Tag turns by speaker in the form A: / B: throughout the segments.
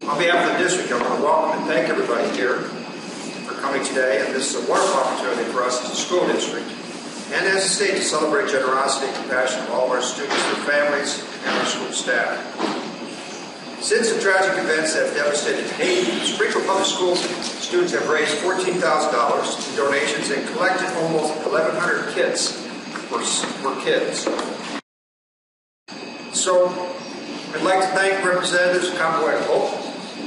A: On behalf of the district, I want to welcome and thank everybody here for coming today. And this is a wonderful opportunity for us as a school district and as a state to celebrate generosity and compassion of all of our students, their families, and our school staff. Since the tragic events that have devastated Haiti, Springfield Public Schools students have raised $14,000 in donations and collected almost 1,100 kits for kids. So, I'd like to thank representatives of Convoy of Hope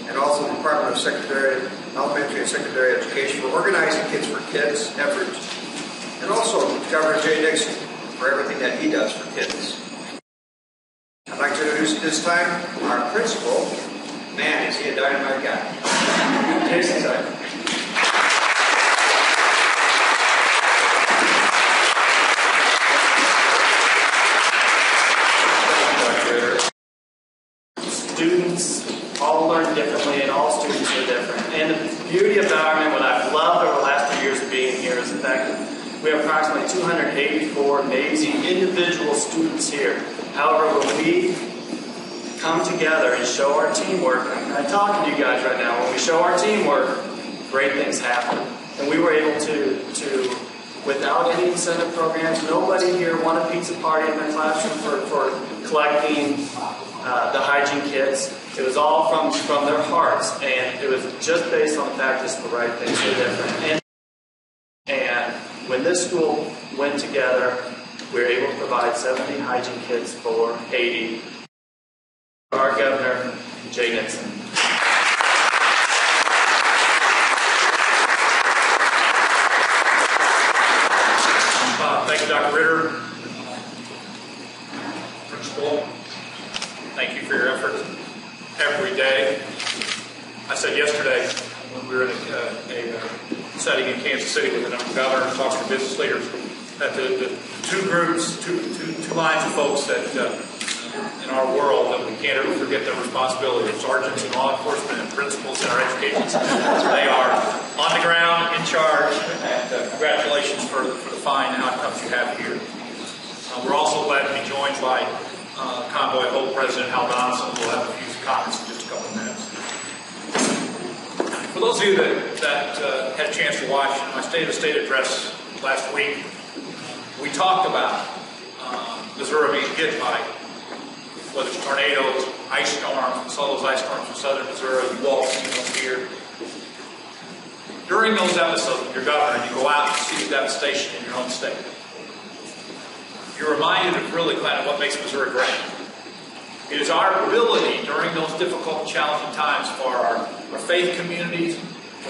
A: and also the Department of Elementary and Secondary Education for organizing Kids for Kids efforts, and also Governor Jay Dixon for everything that he does for kids. I'd like to introduce at this time our principal. Man, is he a dynamite guy. Jason Simon.
B: Students all learn differently, and all students are different. And the beauty of Bowerman, what I've loved over the last 2 years of being here, is the fact that we have approximately 284 amazing individual students here. However, when we come together and show our teamwork, I'm talking to you guys right now, when we show our teamwork, great things happen. And we were able to without any incentive programs, nobody here won a pizza party in their classroom for collecting the hygiene kits. It was all from their hearts, and it was just based on the fact it's the right thing, so different. And when this school went together, we were able to provide 70 hygiene kits for Haiti. Our Governor, Jay Dixon.
C: Thank you, Dr. Ritter. Principal, thank you for your effort every day. I said yesterday when we were in a setting in Kansas City with a number of governors, talks to business leaders, that the two groups, two lines of folks that in our world that we can't ever forget their responsibility are sergeants in law enforcement and principals in our education system. They are on the ground, in charge, and congratulations for the fine outcomes you have here. We're also glad to be joined by Convoy Hope President Hal Donaldson, who will have a few comments in just a couple of minutes. For those of you that had a chance to watch my State of the State address last week, we talked about Missouri being hit by whether it's tornadoes, ice storms. We saw those ice storms in southern Missouri. You all seen them here. During those episodes with your governor, you go out and see the devastation in your own state. You're reminded of really kind of what makes Missouri great. It is our ability during those difficult and challenging times for our faith communities,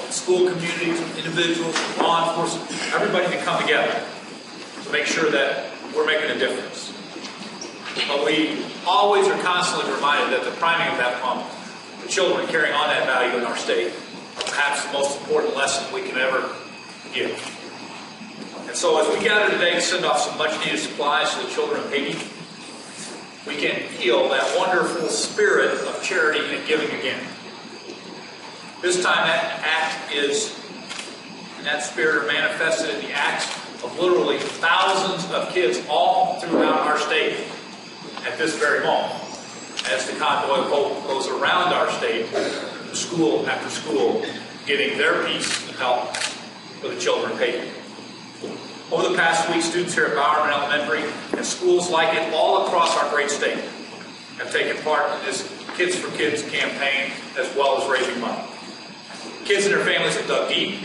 C: school communities, individuals, law enforcement, everybody to come together to make sure that we're making a difference. But we always are constantly reminded that the priming of that pump, the children carrying on that value in our state, are perhaps the most important lesson we can ever give. And so as we gather today to send off some much-needed supplies to the children of Haiti, we can feel that wonderful spirit of charity and giving again. This time that act is, and that spirit are manifested in the acts of literally thousands of kids all throughout our state at this very moment, as the Convoy of Hope goes around our state, school after school, getting their piece of help for the children of Haiti. Over the past week, students here at Bowerman Elementary and schools like it all across our great state have taken part in this Kids for Kids campaign, as well as raising money. Kids and their families have dug deep,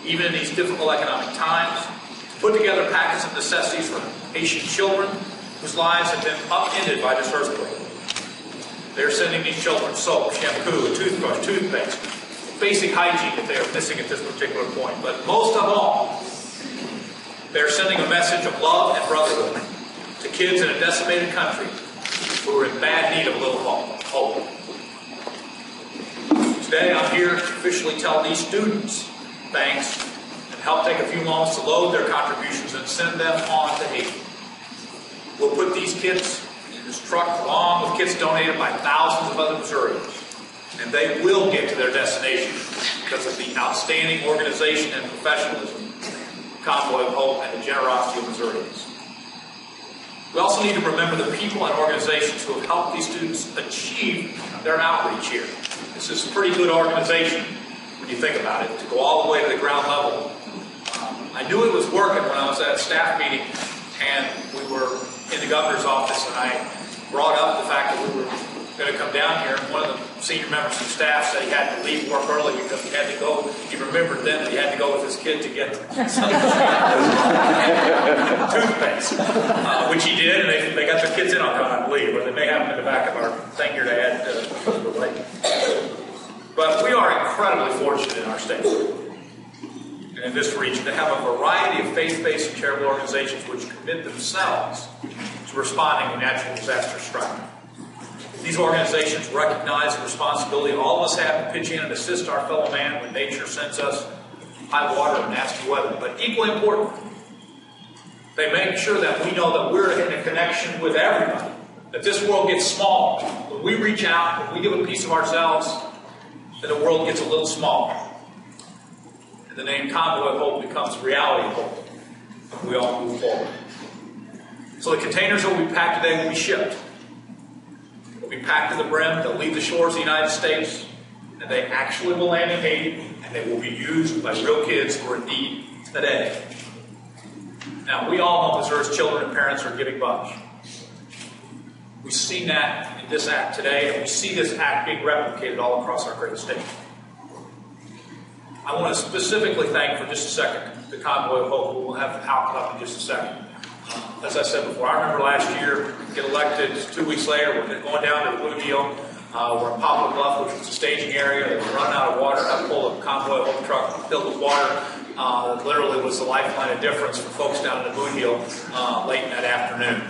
C: even in these difficult economic times, to put together packets of necessities for Haitian children whose lives have been upended by this earthquake. They're sending these children soap, shampoo, toothbrush, toothpaste, basic hygiene that they are missing at this particular point. But most of all, they're sending a message of love and brotherhood to kids in a decimated country who are in bad need of a little hope. Today I'm here to officially tell these students thanks and help take a few moments to load their contributions and send them on to Haiti. We'll put these kits in this truck along with kits donated by thousands of other Missourians, and they will get to their destination because of the outstanding organization and professionalism of Convoy of Hope and the generosity of Missourians. We also need to remember the people and organizations who have helped these students achieve their outreach here. This is a pretty good organization when you think about it, to go all the way to the ground level. I knew it was working when I was at a staff meeting and we were in the governor's office, and I brought up the fact that we were going to come down here, and one of the senior members of staff said he had to leave work early because he had to go. He remembered then that he had to go with his kid to get some toothpaste, which he did, and they got their kids in on time, I believe, or they may have them in the back of our thing here to add to the lake. But we are incredibly fortunate in our state and in this region to have a variety of faith-based and charitable organizations which commit themselves to responding when natural disasters strike. These organizations recognize the responsibility all of us have to pitch in and assist our fellow man when nature sends us high water and nasty weather. But equally important, they make sure that we know that we're in a connection with everybody, that this world gets small. When we reach out, when we give a piece of ourselves, then the world gets a little smaller. And the name Convoy of Hope becomes reality of hope. And we all move forward. So the containers that we packed today will be shipped. They'll be packed to the brim, they'll leave the shores of the United States, and they actually will land in Haiti, and they will be used by real kids who are in need today. Now, we all know Missouri's children and parents are giving much. We've seen that in this act today, and we see this act being replicated all across our great state. I want to specifically thank for just a second the Convoy of Hope, who will have the house up in just a second. As I said before, I remember last year, get elected 2 weeks later, we're going down to the Blue Deal. We're in Poplar Bluff, which was a staging area. They were running out of water. I pulled a Convoy of Hope truck filled with water. That literally was the lifeline of difference for folks down in the Blue Deal late in that afternoon.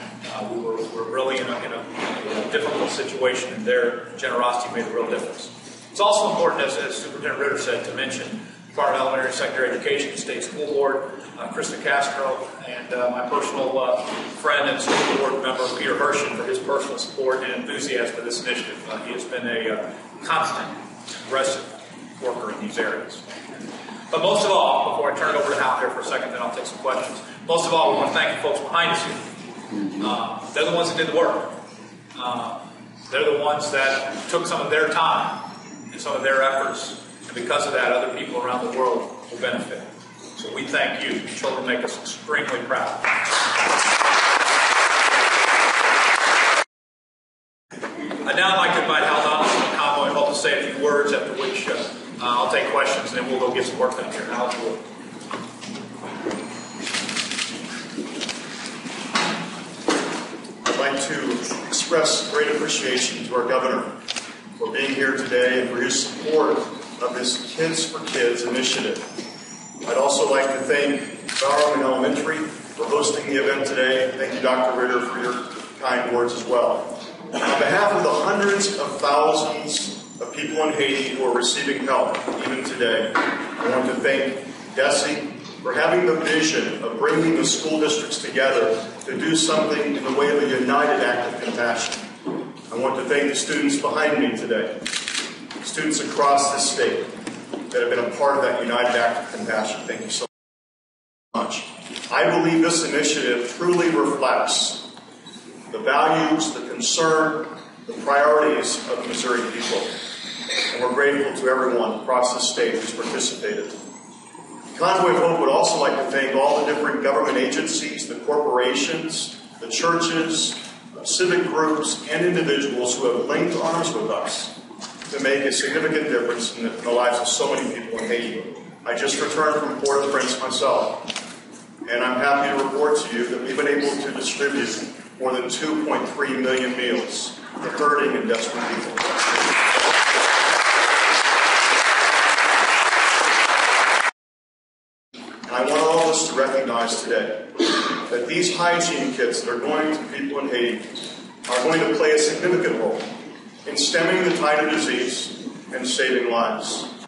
C: We were really in a difficult situation, and their generosity made a real difference. It's also important, as Superintendent Ritter said, to mention Department of Elementary and Secondary Education, State School Board, Krista Castro, and my personal friend and school board member, Peter Hershen, for his personal support and enthusiasm for this initiative. He has been a constant, aggressive worker in these areas. But most of all, before I turn it over to Hal here for a second, then I'll take some questions. Most of all, we want to thank the folks behind us here. They're the ones that did the work. They're the ones that took some of their time and some of their efforts. And because of that, other people around the world will benefit. So we thank you. Your children make us extremely proud. I'd now like to invite Hal Donaldson from Convoy and Hope to say a few words, after which I'll take questions, and then we'll go get some work done here. Hal,
D: I'd like to express great appreciation to our governor for being here today and for his support of this Kids for Kids initiative. I'd also like to thank Bowerman Elementary for hosting the event today. Thank you, Dr. Ritter, for your kind words as well. On behalf of the hundreds of thousands of people in Haiti who are receiving help even today, I want to thank DESE for having the vision of bringing the school districts together to do something in the way of a united act of compassion. I want to thank the students behind me today, students across this state that have been a part of that united act of compassion. Thank you so much. I believe this initiative truly reflects the values, the concern, the priorities of the Missouri people. And we're grateful to everyone across the state who's participated. Convoy of Hope would also like to thank all the different government agencies, the corporations, the churches, civic groups, and individuals who have linked arms with us to make a significant difference in the lives of so many people in Haiti. I just returned from Port-au-Prince myself, and I'm happy to report to you that we've been able to distribute more than 2.3 million meals to hurting and desperate people. And I want all of us to recognize today that these hygiene kits that are going to people in Haiti are going to play a significant role in stemming the tide of disease and saving lives.